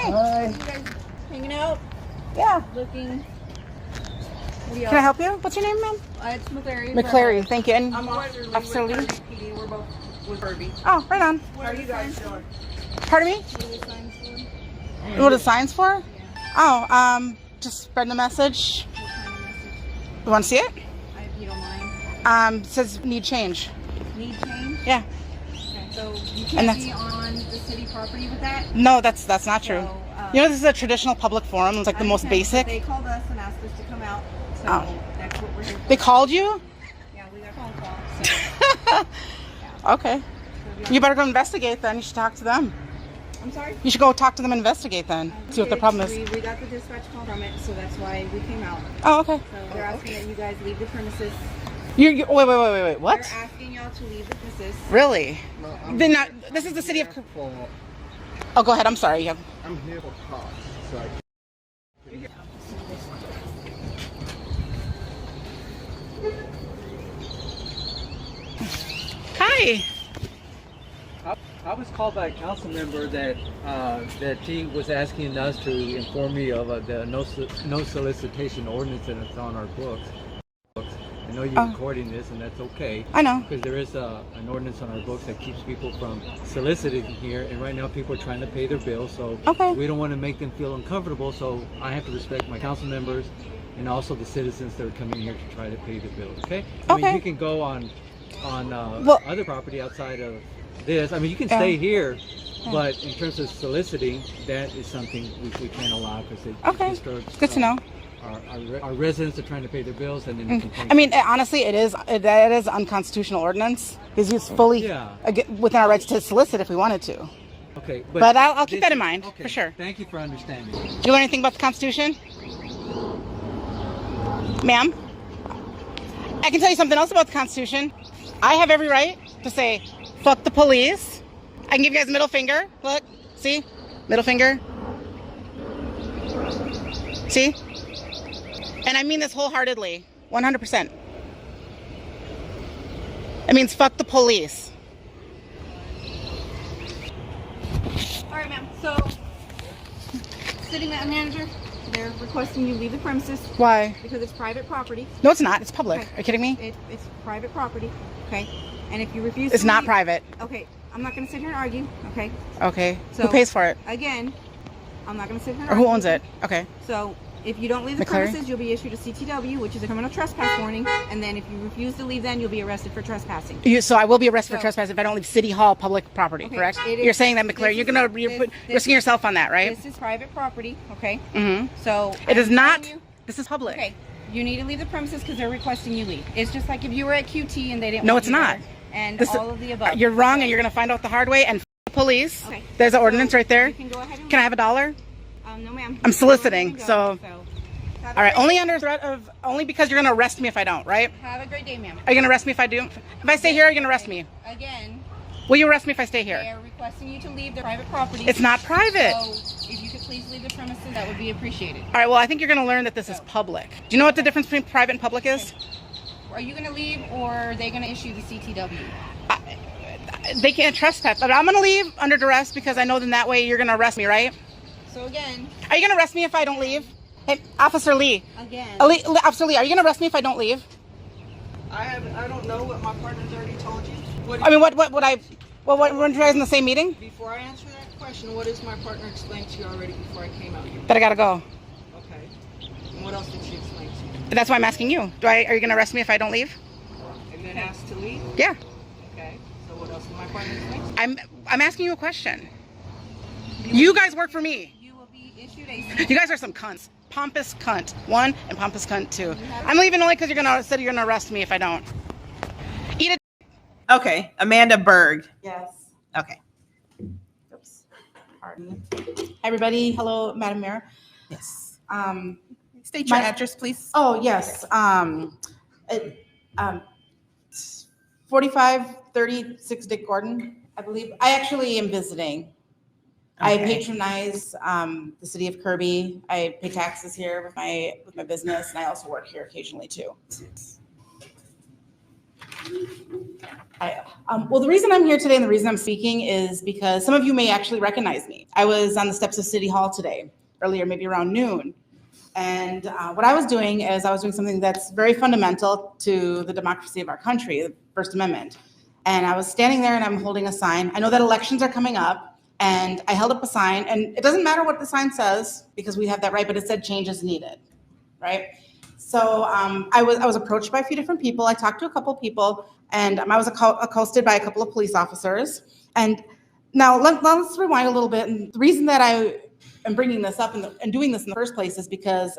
Hi. Hi. You guys hanging out? Yeah. Looking. Can I help you? What's your name, ma'am? It's McClary. McClary. Thank you. And I'm Officer Lee. Officer Lee. PD. We're both with Kirby. Oh, right on. What are you guys doing? Pardon me? What are the signs for? What are the signs for? Yeah. Oh, just spreading the message. What kind of message? You want to see it? If you don't mind. It says need change. Need change? Yeah. Okay. So you can't be on the city property with that? No, that's not true. So, you know, this is a traditional public forum. It's like the most basic. They called us and asked us to come out. So that's what we're here for. They called you? Yeah, we got a phone call. So, Okay. You better go investigate then. You should talk to them. I'm sorry? You should go talk to them and investigate then. See what the problem is. We got the dispatch call from it, so that's why we came out. Oh, okay. So they're asking that you guys leave the premises. Wait. What? They're asking y'all to leave the premises. Really? No, Then not. This is the city of. for, Oh, go ahead. I'm sorry. I'm here for cops. So Hi. I was called by a council member that he was asking us to inform me of the no solicitation ordinance that's on our books. I know you're recording this, and that's okay. I know. Because there is an ordinance on our books that keeps people from soliciting here, and right now people are trying to pay their bills, so we don't want to make them feel uncomfortable. So I have to respect my council members and also the citizens that are coming here to try to pay their bills. Okay. I mean, you can go on other property outside of this. I mean, you can stay here, but in terms of soliciting, that is something we can't allow because it disturbs. Good to know. Our residents are trying to pay their bills, and then I mean, honestly, it is unconstitutional ordinance because it's fully within our rights to solicit if we wanted to. Okay, but I'll keep that in mind for sure. Thank you for understanding. Did you learn anything about the Constitution, ma'am? I can tell you something else about the Constitution. I have every right to say, fuck the police. I can give you guys a middle finger. Look, see? Middle finger. See? And I mean this wholeheartedly, 100%. It means fuck the police. All right, ma'am. So, city manager, they're requesting you leave the premises. Why? Because it's private property. No, it's not. It's public. Okay. Are you kidding me? It's private property. Okay. And if you refuse, it's not private. Okay. I'm not going to sit here and argue. Okay. Okay. So, who pays for it? Again, I'm not going to sit here and argue. Or who owns it? Okay. So, if you don't leave the premises, you'll be issued a CTW, which is a criminal trespass warning. And then if you refuse to leave, then you'll be arrested for trespassing. So I will be arrested for trespassing if I don't leave City Hall public property, correct? You're saying that, McClary. You're risking yourself on that, right? This is private property, okay? Mm-hmm. So it is not. This is public. Okay. You need to leave the premises because they're requesting you leave. It's just like if you were at QT and they didn't. No, want it's you not. There, and all of the above. You're wrong, and you're going to find out the hard way. And the police. Okay. There's an ordinance right there. You can go ahead and can I have $1? No, ma'am. I'm soliciting, so. All right, only under threat of, only because you're going to arrest me if I don't, right? Have a great day, ma'am. Are you going to arrest me if I do? If I stay here, are you going to arrest me? Again. Will you arrest me if I stay here? They are requesting you to leave their private property. It's not private. So if you could please leave the premises, that would be appreciated. All right, well, I think you're going to learn that this is public. Do you know what the difference between private and public is? Are you going to leave or are they going to issue the CTW? They can't trespass. But I'm going to leave under duress because I know then that way you're going to arrest me, right? So again. Are you going to arrest me if I don't leave? Hey, Officer Lee. Again. Officer Lee, are you going to arrest me if I don't leave? I don't know what my partner's already told you. What weren't you guys in the same meeting? Before I answer that question, what has my partner explained to you already before I came out here? That I got to go. Okay. And what else did she explain to you? That's why I'm asking you. Are you going to arrest me if I don't leave? And then ask to leave? Yeah. Okay. So what else did my partner explain to you? I'm asking you a question. You guys work for me. You will be issued a You guys are some cunts. Pompous cunt 1 and pompous cunt 2. I'm leaving only because you're gonna arrest me if I don't. Eat it. Okay, Amanda Berg. Yes. Okay. Oops. Pardon. Hi, everybody. Hello, Madam Mayor. Yes. State your address, please. Oh yes. 4536 Dick Gordon, I believe. I actually am visiting. I patronize the city of Kirby. I pay taxes here with my business, and I also work here occasionally too. Well, the reason I'm here today and the reason I'm speaking is because some of you may actually recognize me. I was on the steps of City Hall today, earlier, maybe around noon. And what I was doing is I was doing something that's very fundamental to the democracy of our country, the First Amendment. And I was standing there and I'm holding a sign. I know that elections are coming up, and I held up a sign, and it doesn't matter what the sign says because we have that right, but it said change is needed, right? So I was approached by a few different people. I talked to a couple people, and I was accosted by a couple of police officers. And now let's rewind a little bit. And the reason that I am bringing this up and doing this in the first place is because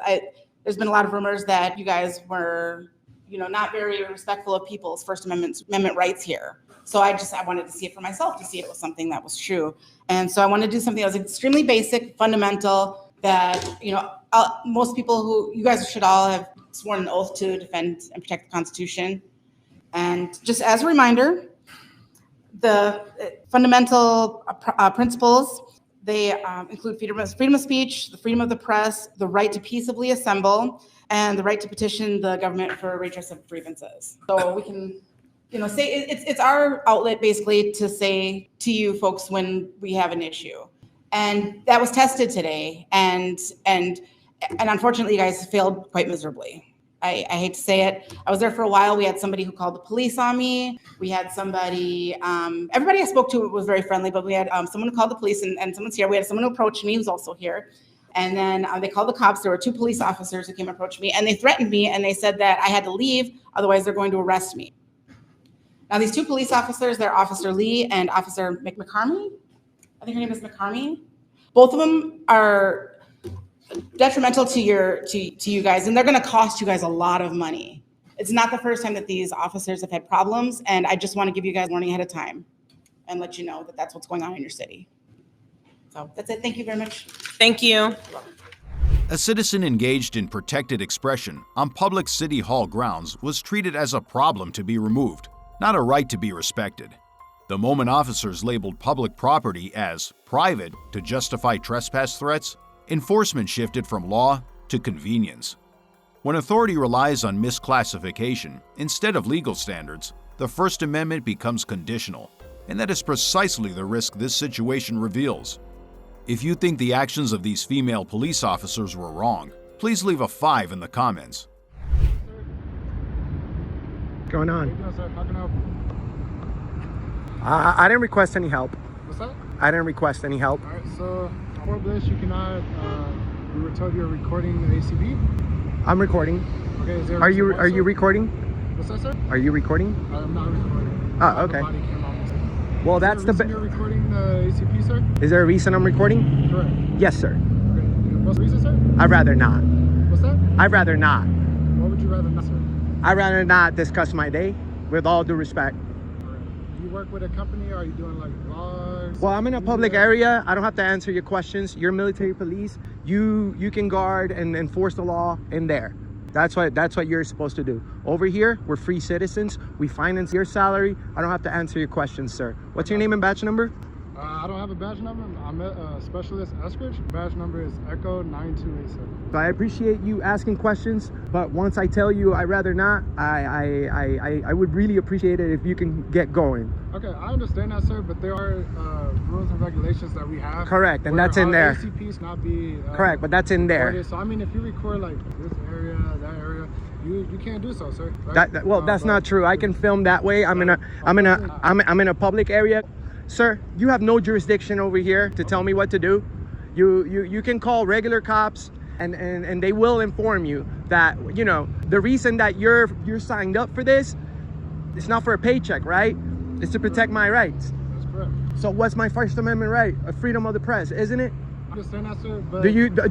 there's been a lot of rumors that you guys were, not very respectful of people's First Amendment rights here. So I wanted to see it for myself to see if it was something that was true. And so I wanted to do something that was extremely basic, fundamental, that, most people you guys should all have sworn an oath to defend and protect the Constitution. And just as a reminder, the fundamental principles, they include freedom of speech, the freedom of the press, the right to peaceably assemble, and the right to petition the government for redress of grievances. So we can, say it's our outlet basically to say to you folks when we have an issue. And that was tested today, and unfortunately, you guys failed quite miserably. I hate to say it. I was there for a while. We had somebody who called the police on me. We had somebody, everybody I spoke to was very friendly, but we had someone who called the police, and someone's here. We had someone who approached me who's also here. And then they called the cops. There were 2 police officers who came and approached me, and they threatened me, and they said that I had to leave, otherwise they're going to arrest me. Now, these 2 police officers, they're Officer Lee and Officer McCarmy. I think her name is McCarmy. Both of them are detrimental to you guys, and they're going to cost you guys a lot of money. It's not the first time that these officers have had problems, and I just want to give you guys warning ahead of time and let you know that that's what's going on in your city. So that's it. Thank you very much. Thank you. A citizen engaged in protected expression on public city hall grounds was treated as a problem to be removed, not a right to be respected. The moment officers labeled public property as private to justify trespass threats, enforcement shifted from law to convenience. When authority relies on misclassification instead of legal standards, the First Amendment becomes conditional, and that is precisely the risk this situation reveals. If you think the actions of these female police officers were wrong, please leave a 5 in the comments. What's going on? How can I help you? I didn't request any help. What's that? I didn't request any help. All right, so for this, you cannot. We were told you're recording the ACB. I'm recording. Okay, is there? Are you recording? What's that, sir? Are you recording? I'm not recording. Oh, okay. Body cam on. Well, that's the. You're recording the ACP, sir? Is there a reason I'm recording? Correct. Yes, sir. Okay. What's the reason, sir? I'd rather not. What's that? I'd rather not. What would you rather not, sir? I'd rather not discuss my day, with all due respect. Do you work with a company, or are you doing like vlogs? Well, I'm in a public area. I don't have to answer your questions. You're military police. You can guard and enforce the law in there. That's what you're supposed to do. Over here, we're free citizens. We finance your salary. I don't have to answer your questions, sir. What's your name and badge number? I don't have a badge number. I'm a specialist escort. Badge number is Echo 9287. So I appreciate you asking questions, but once I tell you I'd rather not, I would really appreciate it if you can get going. Okay, I understand that, sir, but there are rules and regulations that we have. Correct, and that's in there. ACPs not be correct, but that's in there. So I mean, if you record like this area, that area, you can't do so, sir. Right? That's not true. I can film that way. I'm in a public area. Sir, you have no jurisdiction over here to tell me what to do. You can call regular cops and they will inform you that, the reason that you're signed up for this, it's not for a paycheck, right? It's to protect my rights. That's correct. So what's my First Amendment right? A freedom of the press, isn't it? I understand that, sir, but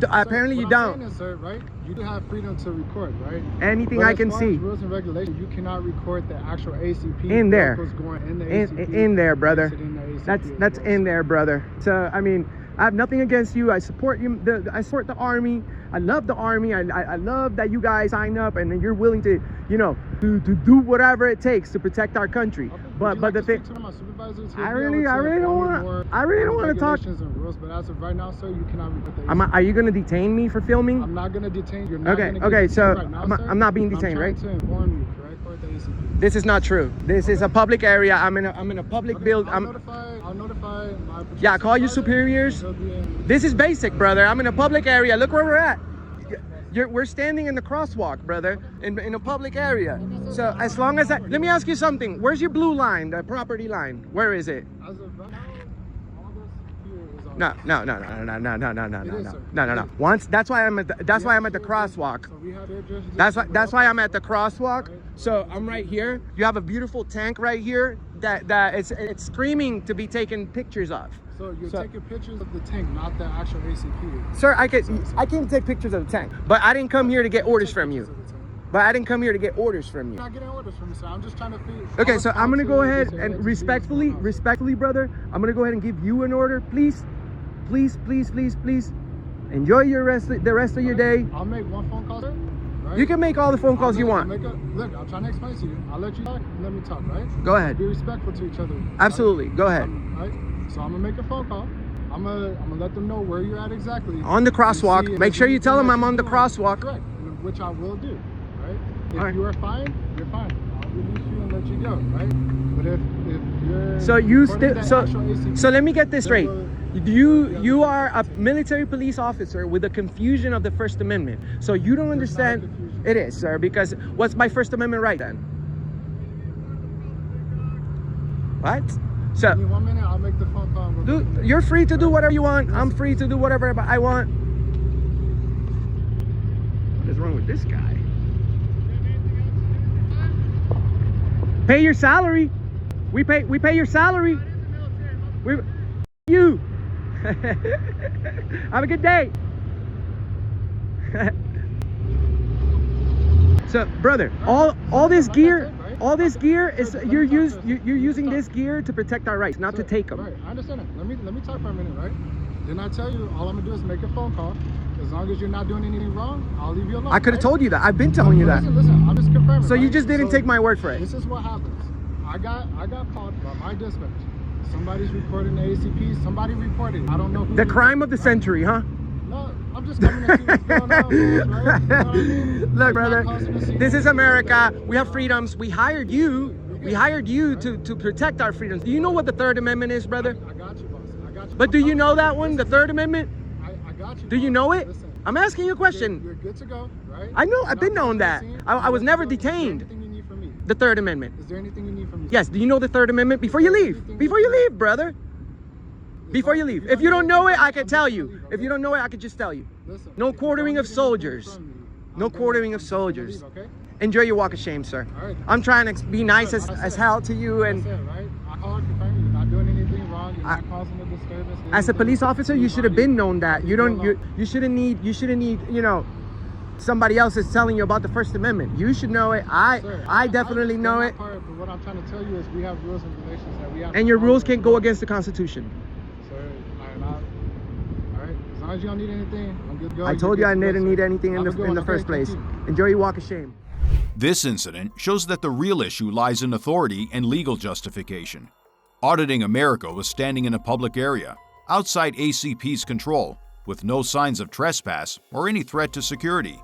apparently you don't. Is, sir, right? You do have freedom to record, right? Anything but I can see. Rules and regulations, you cannot record the actual ACP in there. Going in the ACP, in there, brother. The That's in there, brother. So I mean, I have nothing against you. I support you. I support the Army. I love the Army. I love that you guys sign up and you're willing to, to do whatever it takes to protect our country. Okay. But the thing, I really don't want to talk. And rules, but as of right now, sir, you cannot record the ACP. Are you going to detain me for filming? I'm not going to detain you. You're not okay. So right now, I'm not being detained, right? I'm trying to inform you, correct? For the ACP. This is not true. This is a public area. I'm in a public build. I'll notify my patrol Yeah, call your supervisor. superiors. They'll be in. This is basic, brother. I'm in a public area. Look where we're at. We're standing in the crosswalk, brother, in a public area. So as long as let me ask you something. Where's your blue line, the property line? Where is it? As of right now, all this here is on. No. Once that's why I'm at the crosswalk. So we have their jurisdiction. That's why I'm at the crosswalk. So I'm right here. You have a beautiful tank right here that it's screaming to be taken pictures of. So you're taking pictures of the tank, not the actual ACP. Sir, I can take pictures of the tank, but I didn't come here to get orders from you. You're not getting orders from me, sir. I'm just trying to figure. Okay, so I'm gonna go ahead and respectfully, brother, I'm gonna go ahead and give you an order. Please. Enjoy the rest of your day. I'll make one phone call, sir. Right? You can make all the phone calls you want. Look, I'm trying to explain to you. I'll let you talk. Let me talk, right? Go ahead. Be respectful to each other. Absolutely. Go ahead. Right? So I'm gonna make a phone call. I'm gonna let them know where you're at exactly. On the crosswalk. Make sure you tell them I'm on the crosswalk. Correct. Which I will do. Right? If All right. you are fine, you're fine. I'll release you and let you go. Right? But if you're so let me get this straight. You are a military police officer with a confusion of the First Amendment. So you don't understand. It is, sir, because what's my First Amendment right then? What? So, give me 1 minute, I'll make the phone call. dude, you're free to do whatever you want. I'm free to do whatever I want. What is wrong with this guy? Pay your salary. We pay your salary. You. Have a good day. So, brother, all this gear is you're using this gear to protect our rights, not to take them. Right, I understand it. Let me talk for a minute, right? Didn't I tell you all I'm gonna do is make a phone call? As long as you're not doing anything wrong, I'll leave you alone. I could have told you that. I've been telling you that. Listen, I'm just confirming. So you just didn't take my word for it. This is what happens. I got called by my dispatch. Somebody's reporting the ACP. Somebody reported. I don't know who. The crime of the century, huh? No, I'm just coming to see what's going on, right? You know what I mean? Look, brother, this is America. We have freedoms. We hired you to protect our freedoms. Do you know what the Third Amendment is, brother? I got you, boss. I got you. But do you know that one, the Third Amendment? I got you. Do you know it? Listen, I'm asking you a question. You're good to go, right? I know. I've been knowing that. I was never detained. Is there anything you need from me? The Third Amendment. Is there anything you need from me? Yes. Do you know the Third Amendment? Before you leave, brother. Before you leave. If you don't know it, I can tell you. If you don't know it, I could just tell you. No quartering of soldiers. No quartering of soldiers. Enjoy your walk of shame, sir. I'm trying to be nice as hell to you, and I called confirming you're not doing anything wrong. You're not causing a disturbance. as a police officer, you should have been known that. You shouldn't need somebody else is telling you about the First Amendment. You should know it. I definitely know it. But what I'm trying to tell you is we have rules and regulations that we have. And your rules can't go against the Constitution. Sir, I'm not. All right. As long as you don't need anything, I'm good to go. I told you I didn't need anything in the first place. Enjoy your walk of shame. This incident shows that the real issue lies in authority and legal justification. Auditing America was standing in a public area, outside ACP's control, with no signs of trespass or any threat to security.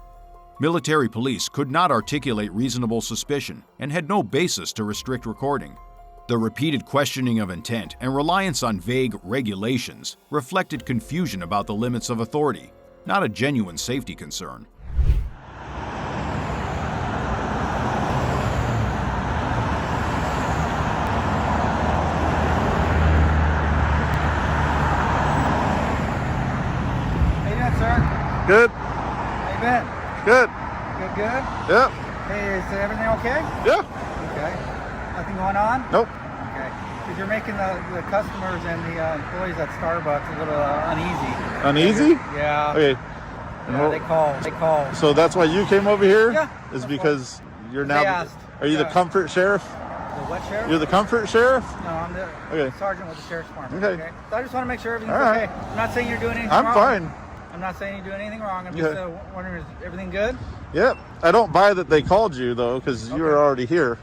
Military police could not articulate reasonable suspicion and had no basis to restrict recording. The repeated questioning of intent and reliance on vague regulations reflected confusion about the limits of authority, not a genuine safety concern. Good. How you been? Good. Good? Yep. Hey, is everything okay? Yeah. Okay. Nothing going on? Nope. Okay. Because you're making the customers and the employees at Starbucks a little uneasy. Uneasy? Yeah. Okay. Yeah, they call. So that's why you came over here? Yeah. Is because you're They now. asked. Are you the comfort sheriff? The what sheriff? You're the comfort sheriff? No, I'm the sergeant with the sheriff's department. Okay. So I just want to make sure everything's All right. okay. I'm not saying you're doing anything I'm wrong. fine. I'm not saying you're doing anything wrong. I'm just wondering, is everything good? Yep. I don't buy that they called you though, because you were already here.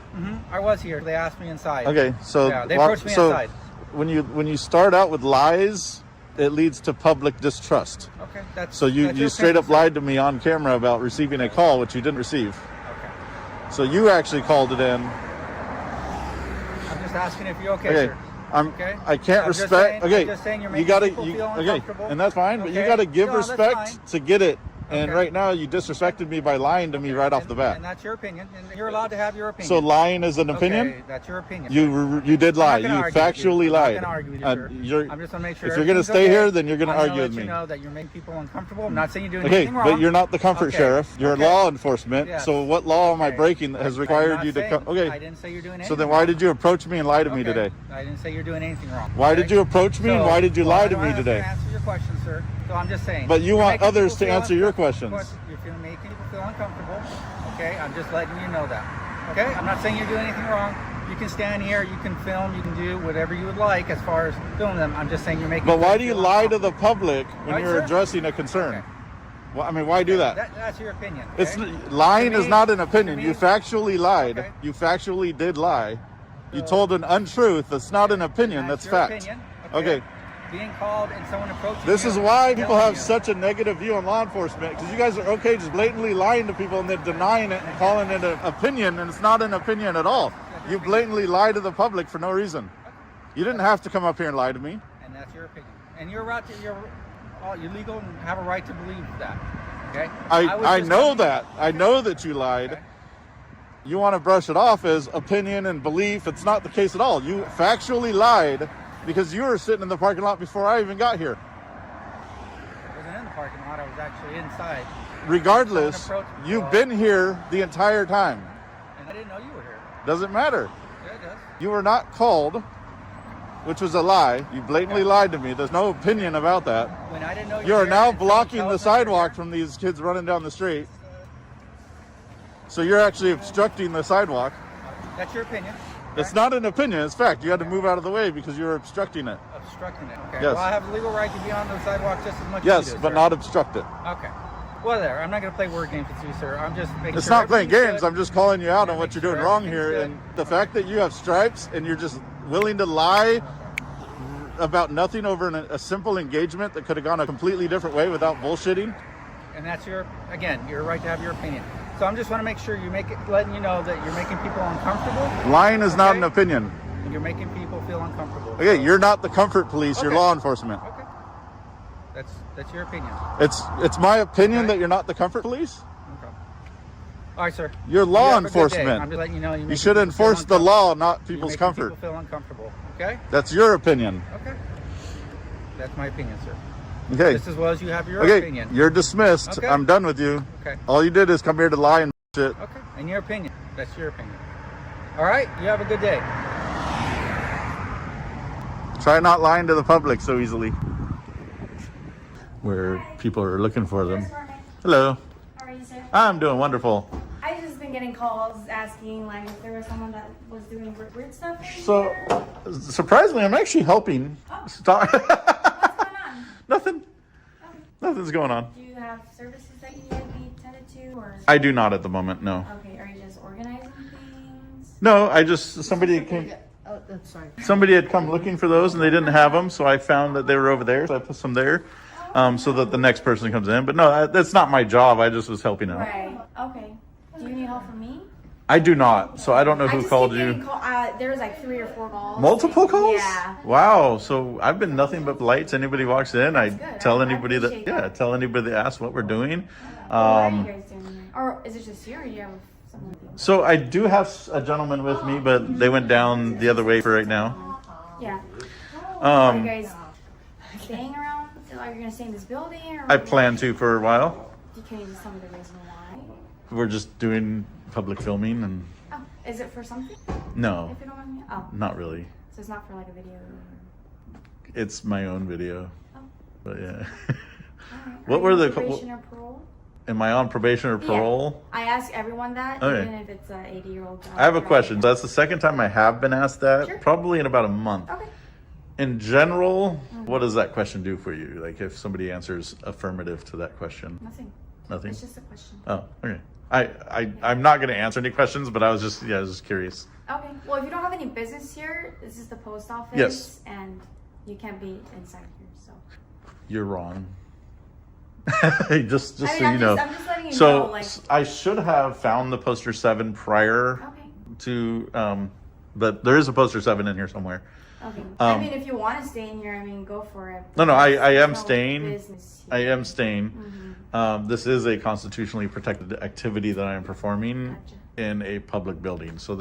I was here. They asked me inside. Okay. So yeah, they approached me inside. When you start out with lies, it leads to public distrust. Okay. So you straight up lied to me on camera about receiving a call, which you didn't receive. Okay. So you actually called it in, just asking if you're okay, Okay. sir. Okay. I can't I'm just respect. saying- Okay. I'm just saying you're you making gotta. people You, feel okay. uncomfortable. And that's fine. But you Okay. gotta give No, that's respect fine. to get it. And Okay. right now you disrespected me by lying to me right off the bat. And that's your opinion, and you're allowed to have your opinion. So lying is an opinion. Okay, that's your opinion. You did lie. I'm not You gonna argue with factually you. lied. I'm not gonna argue with you, sir. I'm just gonna make sure. If you're gonna everything's stay okay. here, then you're gonna I'm argue let with me. You know that you're making people uncomfortable. I'm not saying you're doing Okay, anything wrong. but you're not the comfort Okay. sheriff. You're Okay. law enforcement. Yes. So what law am I Okay. breaking that has I'm required not you to saying- come? Okay. I didn't say you're doing anything. So then why did you approach me and lie to me Okay. today? I didn't say you're doing anything wrong. Why okay? did you approach me and why did you well, lie I to don't me have today? Answer your question, sir. So I'm just saying. But you you're want making others people to feel answer your uncomfortable. questions. You're making people feel uncomfortable. Okay, I'm just letting you know that. Okay, I'm not saying you're doing anything wrong. You can stand here, you can film, you can do whatever you would like as far as filming them. I'm just saying you're making. But why people do you feel lie to the uncomfortable. public when Right, you're sir? addressing a concern? Okay. Well, I mean, why do that? That's your opinion. It's okay? lying To is me- not an opinion. to You me- factually lied. Okay. You factually did lie. You So- told an untruth. That's not an opinion. That's your fact. opinion, Okay. Being called and someone approaching This you is why and people telling have you. such a negative view on law enforcement, because you guys are okay just blatantly lying to people and then denying it and calling it an opinion, and it's not an opinion at all. You blatantly lie to the public for no reason. You didn't have to come up here and lie to me. And that's your opinion. And you're right. You're legal and have a right to believe that. Okay. was I just know telling you- that. I know that you lied. Okay. You want to brush it off as opinion and belief. It's not the case at all. You factually lied because you were sitting in the parking lot before I even got here. I wasn't in the parking lot. I was actually inside. Regardless, Someone approached me. you've been here the entire time. And I didn't know you were here. Doesn't matter. Yeah, it does. You were not called, which was a lie. You blatantly lied to me. There's no opinion about that. When I didn't know you You were are here, now and someone blocking tells the me you're sidewalk here. from these kids running down the street. So you're actually obstructing the sidewalk. That's your opinion. It's not an opinion, it's fact. You had to move out of the way because you were obstructing it. Obstructing it. Okay. Yes. Well, I have the legal right to be on the sidewalk just as much Yes, as you do, but sir. not obstruct it. Okay. Well, there. I'm not going to play word games with you, sir. I'm just making It's sure not playing everything's games. good. I'm just calling you out on Yeah, what make you're sure doing wrong everything's here. good. And the fact that you have stripes and you're just willing to lie about nothing over a simple engagement that could have gone a completely different way without bullshitting. And that's your right to have your opinion. So I'm just want to make sure letting you know that you're making people uncomfortable. Lying is not Okay. an opinion. And you're making people feel uncomfortable. Okay, you're not the comfort police. You're Okay. law enforcement. Okay. That's your opinion. It's my opinion Okay. that you're not the comfort police. Okay. All right, sir. You're You law have a good day. enforcement. I'm just letting you know. You should enforce the law, not people's comfort. People feel uncomfortable. Okay. That's your opinion. Okay. That's my opinion, sir. Okay. Just as well as you have your Okay, opinion. you're dismissed. Okay. I'm done with you. Okay. All you did is come here to lie and shit. Okay. And your opinion. That's your opinion. All right. You have a good day. Try not lying to the public so easily. Where people are looking for them. Hello. How are you, sir? I'm doing wonderful. I've just been getting calls asking like if there was someone that was doing weird stuff. in So, here. surprisingly, I'm actually helping. Stop. What's going on? Nothing. Nothing's going on. Do you have services that you need to be tended to, or? I do not at the moment, no. Okay, are you just organizing things? No, I just, somebody came. Oh, that's sorry. Somebody had come looking for those and they didn't have them, so I found that they were over there, so I put some there, so that the next person comes in. But no, that's not my job. I just was helping out. Right. Okay. Do you need help from me? I do not, so I don't know I who just called keep you. getting there was like 3 or 4 calls. Multiple calls? Yeah. Wow. So I've been nothing but polite. Anybody walks in, I good. tell I anybody that, appreciate yeah, that. tell anybody that asks what we're doing. What are you guys doing here? Or is it just you, or do you have someone with you? So I do have a gentleman with me, but they went down the other way for right now. Yeah. Are you Um, guys staying around? Are you gonna stay in this building? Or I plan to for a while. Can you just tell me the reason why? We're just doing public filming and Oh, is it for something? no, If you don't mind me. Oh, not really. so it's not for like a video. Or... It's my own video. Oh. But yeah. All right. What Are were you the on probation or parole? Am I on probation or Yeah. parole? I ask everyone that, Okay. even if it's an 80-year-old guy. I have a or question. whatever. That's the second time I have been asked that, Sure. probably in about a month. Okay. In general, what does that question do for you? Like if somebody answers affirmative to that question? Nothing. Nothing? It's just a question. Oh, okay. I'm not going to answer any questions, but I was just curious. Okay. Well, if you don't have any business here, this is the post office. Yes. And you can't be inside here, so. You're wrong. just I mean, so you I'm know. just letting you So know, like. I should have found the poster 7 prior Okay. to but there is a poster 7 in here somewhere. Okay. I mean, if you want to stay in here, I mean, go for it. No, I am There's no staying. business I here. am staying. This is a constitutionally protected activity that I am performing Gotcha. in a public building. So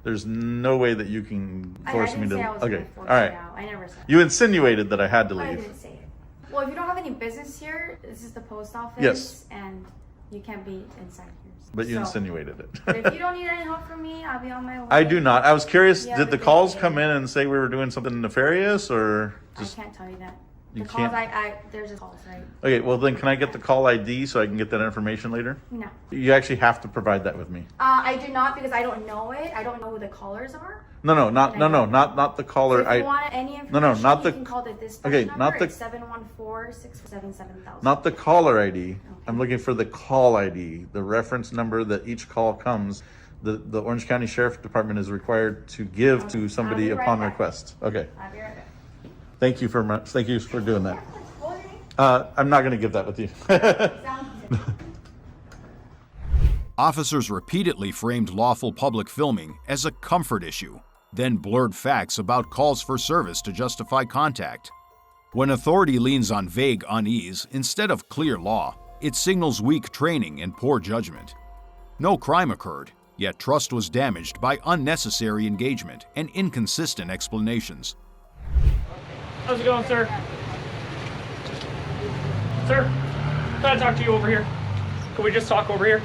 there's no way that you can force I me didn't to. say I was Okay, gonna force all right. you out. I never said You insinuated that I had to that. I leave. didn't say it. Well, if you don't have any business here, this is the post office. Yes. And you can't be inside here. But you So, insinuated But it. if you don't need any help from me, I'll be on my way. I do not. I was curious. Yeah, Did the but calls they- come in and say we were doing something nefarious, or I just? can't tell you that. You The calls, can't? there's just calls, right? Okay. Well, then can I get the call ID so I can get that information later? No. You actually have to provide that with me. I do not because I don't know it. I don't know who the callers are. Not the So caller. if you want any information, not the- you can call the dispatch okay, number. not the- It's 714-647-7000. Not the caller ID. I'm looking for the call ID, the reference number that each call comes. The Orange County Sheriff Department is required to give to somebody I'll be right upon back. request. Okay. I'll be right back. Thank you for doing that. I'm not going to give that with you. Sounds good. Officers repeatedly framed lawful public filming as a comfort issue, then blurred facts about calls for service to justify contact. When authority leans on vague unease instead of clear law, it signals weak training and poor judgment. No crime occurred, yet trust was damaged by unnecessary engagement and inconsistent explanations. How's it going, sir? Sir, can I talk to you over here? Can we just talk over here?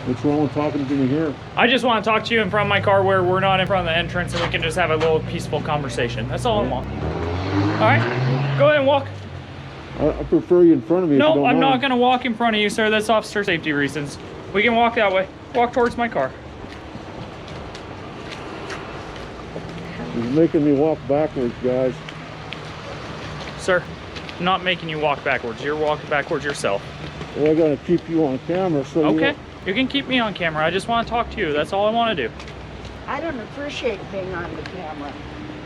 What's wrong with talking to me here? I just want to talk to you in front of my car where we're not in front of the entrance and we can just have a little peaceful conversation. That's all I want. All right, go ahead and walk. I prefer you in front of me. No, I'm not going to walk in front of you, sir. That's officer safety reasons. We can walk that way. Walk towards my car. You're making me walk backwards, guys. Sir, I'm not making you walk backwards. You're walking backwards yourself. Well, I gotta keep you on camera, so Okay, you can keep me on camera. I just want to talk to you. That's all I want to do. I don't appreciate being on the camera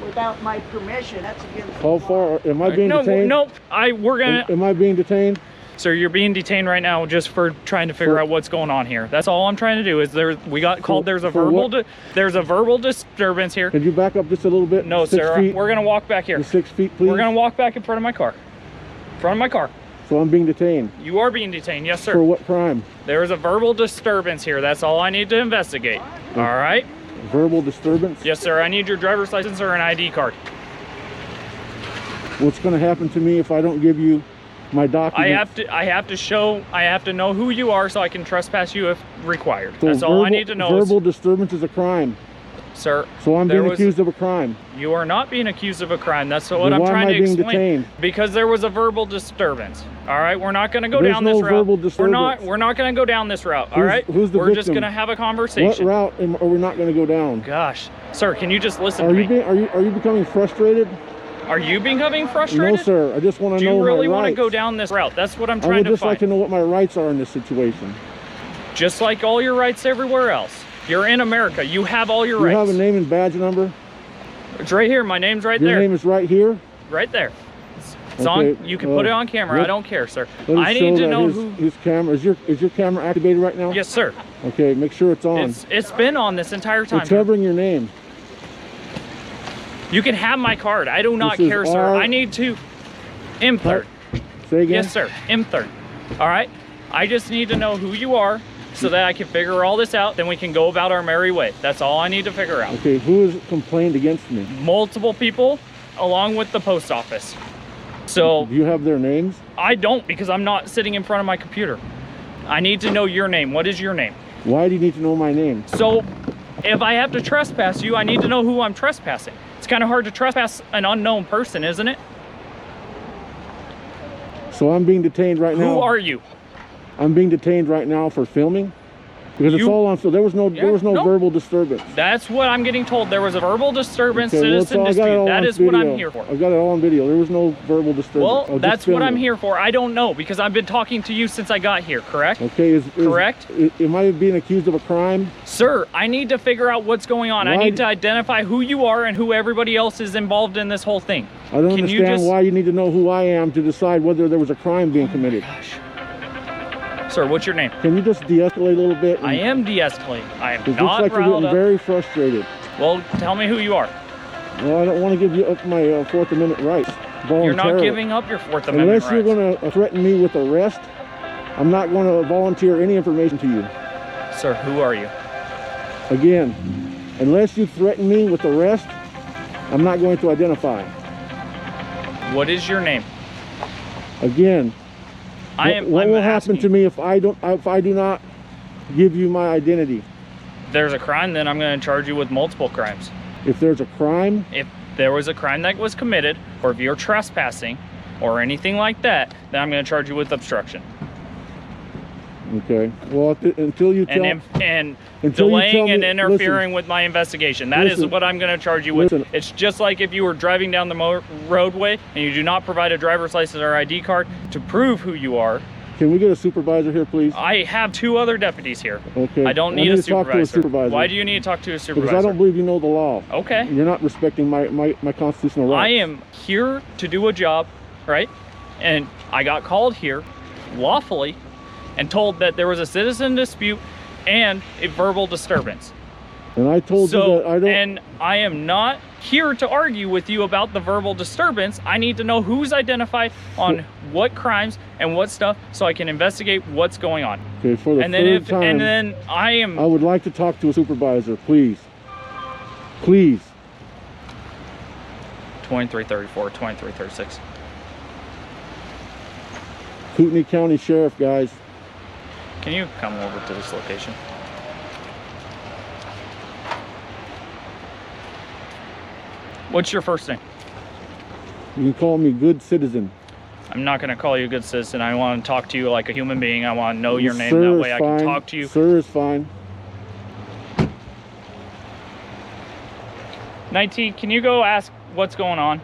without my permission. That's against the How law. far am I being detained? No, we're gonna. Am I being detained? Sir, you're being detained right now just for trying to figure out what's going on here. That's all I'm trying to do. Is we got called? There's a verbal disturbance here. Can you back up just a little bit? No, 6 sir. feet? We're gonna walk back here. Just 6 feet, please. We're gonna walk back in front of my car. Front of my car. So I'm being detained. You are being detained, yes, sir. For what crime? There is a verbal disturbance here. That's all I need to investigate. All right. Verbal disturbance? Yes, sir. I need your driver's license or an ID card. What's going to happen to me if I don't give you my documents? I have to know who you are so I can trespass you if required. So that's all I need to know. Verbal disturbance is a crime. Sir. So I'm being accused of a crime. You are not being accused of a crime. That's what Then I'm why trying am I to being explain. detained? Because there was a verbal disturbance. All right, we're not going to go There's down no this route. verbal disturbance. We're not going to go down this route. All right. Who's the We're just victim? going to have a conversation. What route are we not going to go down? Gosh, sir, can you just listen Are to you me? are you becoming frustrated? Are you becoming frustrated? No, sir. I just want to know Do you really my want to rights. go down this route? That's what I'm I trying would to just find. like to know what my rights are in this situation. Just like all your rights everywhere else. You're in America. You have all your You rights. have a name and badge number? It's right here. My name's right Your there. name is right here? Right there. It's Okay, on. You can put it on camera. I don't care, sir. Let us I show need to that know his, his camera. Is your camera activated right now? Yes, sir. Okay, make sure it's on. It's been on this entire time. It's covering your name. You can have my card. I do not This is care, sir. R- I need to. M3rd. Say again? Yes, sir. M3rd. All right. I just need to know who you are so that I can figure all this out. Then we can go about our merry way. That's all I need to figure out. Okay, who has complained against me? Multiple people, along with the post office. So Do you have their names? I don't, because I'm not sitting in front of my computer. I need to know your name. What is your name? Why do you need to know my name? So if I have to trespass you, I need to know who I'm trespassing. It's kind of hard to trespass an unknown person, isn't it? So I'm being detained right now. Who are you? I'm being detained right now for filming? Because it's all on, so there was no verbal disturbance. That's what I'm getting told. There was a verbal disturbance, Okay, well, citizen I got it dispute. all That on is what I'm video. here for. I've got it all on video. There was no verbal disturbance. Well, I'll just that's what film I'm it. here for. I don't know, because I've been talking to you since I got here, correct? Okay, Correct? Am I being accused of a crime? Sir, I need to figure out what's going on. I Why- need to identify who you are and who everybody else is involved in this whole thing. I don't Can you understand just- why you need to know who I am to decide whether there was a crime being committed. Sir, what's your name? Can you just de-escalate a little bit? I am de-escalating. I am It looks not like you're riled getting up. very frustrated. Well, tell me who you are. Well, I don't want to give you up my Fourth Amendment rights voluntarily. You're not giving up your Fourth Amendment rights. Unless you're going to threaten me with arrest, I'm not going to volunteer any information to you. Sir, who are you? Again, unless you threaten me with arrest, I'm not going to identify. What is your name? Again, what will happen to me if I do not give you my identity? If there's a crime, then I'm going to charge you with multiple crimes. If there's a crime? If there was a crime that was committed, or if you're trespassing, or anything like that, then I'm going to charge you with obstruction. Okay. Well, until you tell... And delaying and interfering with my investigation. That is what I'm going to charge you with. It's just like if you were driving down the roadway and you do not provide a driver's license or ID card to prove who you are. Can we get a supervisor here, please? I have 2 other deputies here. Okay. I don't need a supervisor. Talk to a supervisor. Why do you need to talk to a supervisor? Because I don't believe you know the law. Okay. You're not respecting my constitutional rights. I am here to do a job, right? And I got called here lawfully and told that there was a citizen dispute and a verbal disturbance. And I told you that I don't... And I am not here to argue with you about the verbal disturbance. I need to know who's identified on what crimes and what stuff so I can investigate what's going on. Okay, for the third time, and then I would like to talk to a supervisor, please. Please. 2334, 2336. Kootenai County Sheriff, guys. Can you come over to this location? What's your first name? You can call me Good Citizen. I'm not going to call you a good citizen. I want to talk to you like a human being. I want to know your name. That way I can talk to you. Sir is fine. 19, can you go ask what's going on?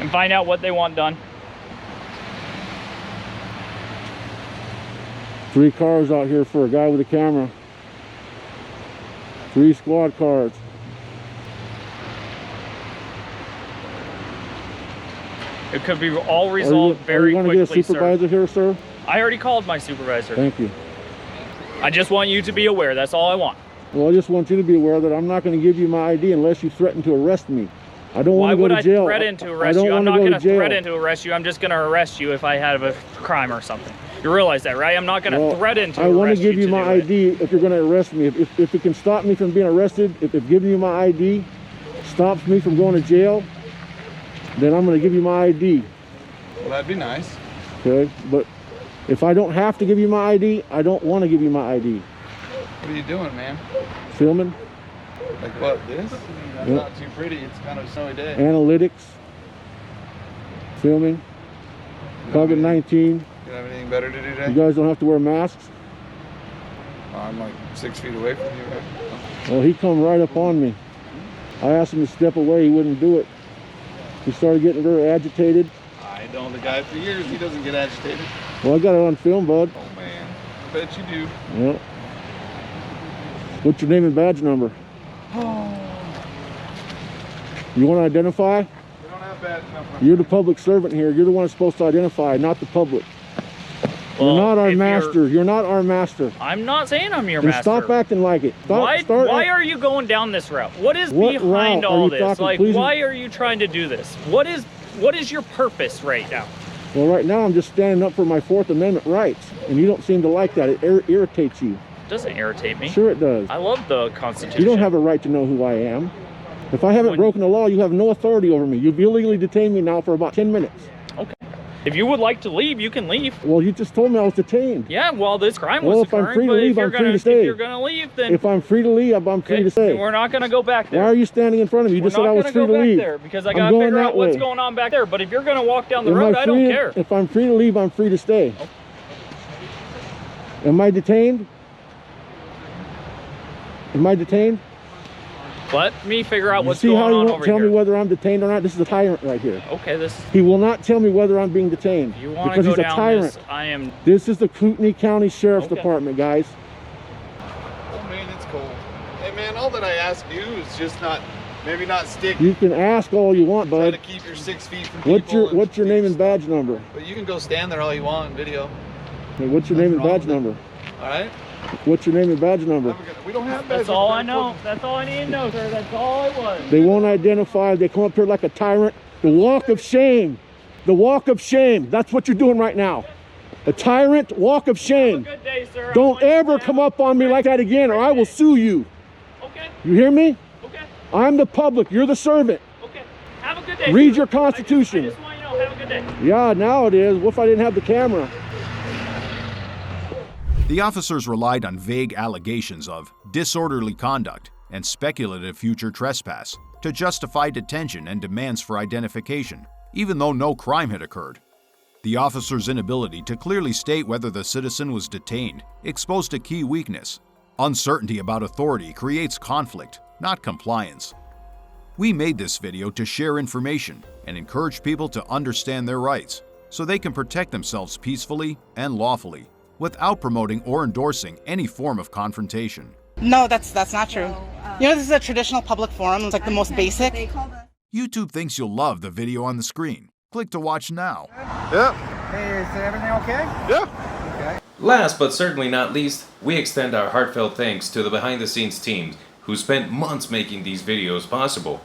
And find out what they want done. 3 cars out here for a guy with a camera. 3 squad cars. It could be all resolved very quickly, sir. Are you going to get a supervisor here, sir? I already called my supervisor. Thank you. I just want you to be aware. That's all I want. Well, I just want you to be aware that I'm not going to give you my ID unless you threaten to arrest me. I don't want to go to jail. Why would I threaten to arrest you? I'm not going to threaten to arrest you. I'm just going to arrest you if I have a crime or something. You realize that, right? I'm not going to threaten to arrest you. I want to give you my ID if you're going to arrest me. If it can stop me from being arrested, if giving you my ID stops me from going to jail, then I'm going to give you my ID. Well, that'd be nice. Okay, but if I don't have to give you my ID, I don't want to give you my ID. What are you doing, man? Filming. Like what, this? That's not too pretty. It's kind of a snowy day. Analytics. Filming. COVID-19. You have anything better to do today? You guys don't have to wear masks? I'm like 6 feet away from you, right? Well, he come right up on me. I asked him to step away. He wouldn't do it. He started getting very agitated. I know the guy for years. He doesn't get agitated. Well, I got it on film, bud. Oh, man. I bet you do. Yep. What's your name and badge number? You want to identify? We don't have badge number. You're the public servant here. You're the one that's supposed to identify, not the public. Well, you're not our master. You're not our master. I'm not saying I'm your and master. Stop acting like it. Why are you going down this route? What is behind all this? Like, why are you trying to do this? What is your purpose right now? Well, right now I'm just standing up for my Fourth Amendment rights, and you don't seem to like that. It irritates you. It doesn't irritate me. Sure it does. I love the Constitution. You don't have a right to know who I am. If I haven't broken the law, you have no authority over me. You've illegally detained me now for about 10 minutes. Okay. If you would like to leave, you can leave. Well, you just told me I was detained. Yeah, well, this crime was occurring, if I'm free to leave, I'm free to stay. If you're going to leave, then... If I'm free to leave, I'm free to stay. We're not going to go back there. Why are you standing in front of me? You just said I was free to leave. We're not going to go back there because I got to figure out what's going on back there. But if you're going to walk down the road, I don't care. If I'm free to leave, I'm free to stay. Okay. Am I detained? Am I detained? Let me figure out what's going on over here. See how he won't tell me whether I'm detained or not? This is a tyrant right here. Okay, He will not tell me whether I'm being detained. You want to go down this, I am... This is the Kootenai County Sheriff's Department, guys. Oh, man, it's cold. Hey, man, all that I ask you is just maybe not stick. You can ask all you want, bud. Try to keep your 6 feet from people. What's your name and badge number? But you can go stand there all you want in video. Hey, what's your name and badge number? All right. What's your name and badge number? We don't have badges. That's all I know. That's all I need to know, sir. That's all it was. They won't identify. They come up here like a tyrant. The walk of shame. The walk of shame. That's what you're doing right now. A tyrant walk of shame. Have a good day, sir. Don't ever come up on me like that again or I will sue you. Okay. You hear me? Okay. I'm the public. You're the servant. Okay. Have a good day. Read sir. your Constitution. I just want you to know. Have a good day. Yeah, now it is. What if I didn't have the camera? The officers relied on vague allegations of disorderly conduct and speculative future trespass to justify detention and demands for identification, even though no crime had occurred. The officer's inability to clearly state whether the citizen was detained exposed a key weakness. Uncertainty about authority creates conflict, not compliance. We made this video to share information and encourage people to understand their rights so they can protect themselves peacefully and lawfully without promoting or endorsing any form of confrontation. No, that's not true. You know, this is a traditional public forum. It's like the most basic. YouTube thinks you'll love the video on the screen. Click to watch now. Yep. Hey, is everything okay? Yeah. Okay. Last but certainly not least, we extend our heartfelt thanks to the behind-the-scenes teams who spent months making these videos possible.